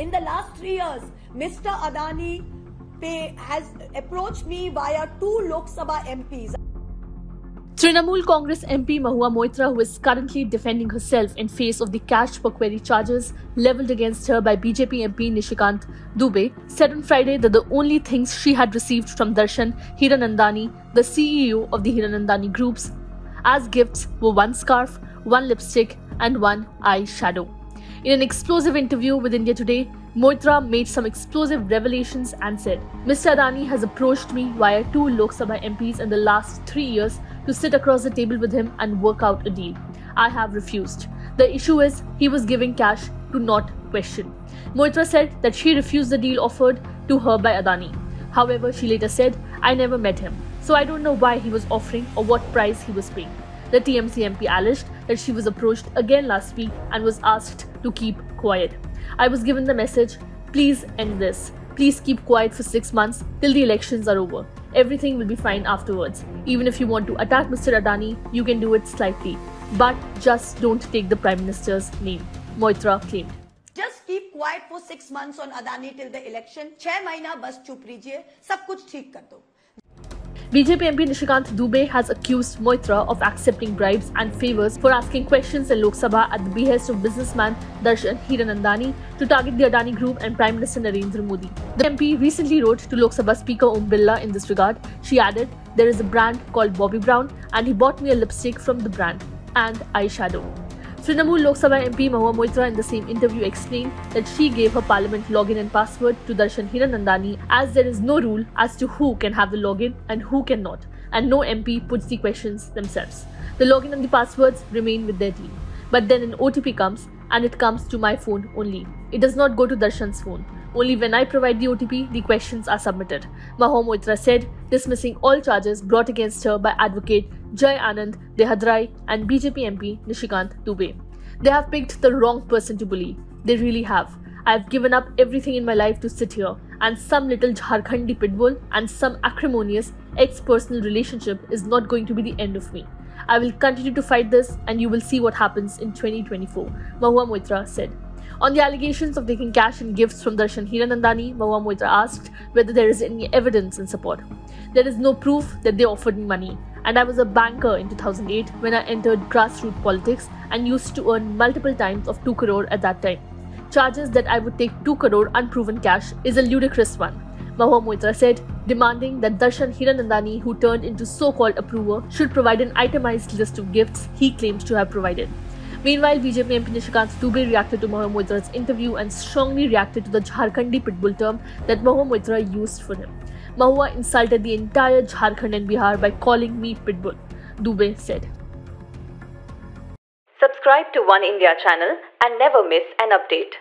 In the last 3 years, Mr. Adani has approached me via 2 Lok Sabha MPs. Trinamool Congress MP Mahua Moitra, who is currently defending herself in face of the cash per query charges leveled against her by BJP MP Nishikant Dubey, said on Friday that the only things she had received from Darshan Hiranandani, the CEO of the Hiranandani groups, as gifts were 1 scarf, 1 lipstick and 1 eyeshadow. In an explosive interview with India Today, Moitra made some explosive revelations and said, Mr. Adani has approached me via 2 Lok Sabha MPs in the last 3 years to sit across the table with him and work out a deal. I have refused. The issue is he was giving cash to not question. Moitra said that she refused the deal offered to her by Adani. However, she later said, I never met him, so I don't know why he was offering or what price he was paying. The TMC MP alleged that she was approached again last week and was asked to keep quiet. I was given the message, please end this. Please keep quiet for 6 months till the elections are over. Everything will be fine afterwards. Even if you want to attack Mr. Adani, you can do it slightly. But just don't take the Prime Minister's name, Moitra claimed. Just keep quiet for 6 months on Adani till the election. 6 महीना बस चुप रहिए, सब कुछ ठीक कर दो. BJP MP Nishikant Dubey has accused Moitra of accepting bribes and favours for asking questions in Lok Sabha at the behest of businessman Darshan Hiranandani to target the Adani Group and Prime Minister Narendra Modi. The MP recently wrote to Lok Sabha Speaker Om Birla in this regard. She added, there is a brand called Bobby Brown and he bought me a lipstick from the brand and eyeshadow. Trinamool Lok Sabha MP Mahua Moitra in the same interview explained that she gave her parliament login and password to Darshan Hiranandani as there is no rule as to who can have the login and who cannot, and no MP puts the questions themselves. The login and the passwords remain with their team. But then an OTP comes and it comes to my phone only. It does not go to Darshan's phone. Only when I provide the OTP, the questions are submitted. Mahua Moitra said, dismissing all charges brought against her by advocate Jai Anand Dehadrai and BJP MP Nishikant Dubey. They have picked the wrong person to bully. They really have. I have given up everything in my life to sit here, and some little Jharkhandi pitbull and some acrimonious ex-personal relationship is not going to be the end of me. I will continue to fight this and you will see what happens in 2024, Mahua Moitra said. On the allegations of taking cash and gifts from Darshan Hiranandani, Mahua Moitra asked whether there is any evidence in support. There is no proof that they offered me money, and I was a banker in 2008 when I entered grassroots politics and used to earn multiple times of 2 crore at that time. Charges that I would take 2 crore unproven cash is a ludicrous one, Mahua Moitra said, demanding that Darshan Hiranandani, who turned into so-called approver, should provide an itemized list of gifts he claims to have provided. Meanwhile, BJP MP Nishikant Dubey reacted to Mahua Moitra's interview and strongly reacted to the Jharkhandi pitbull term that Mahua Moitra used for him. Mahua insulted the entire Jharkhand and Bihar by calling me pitbull, Dubey said. Subscribe to One India channel and never miss an update.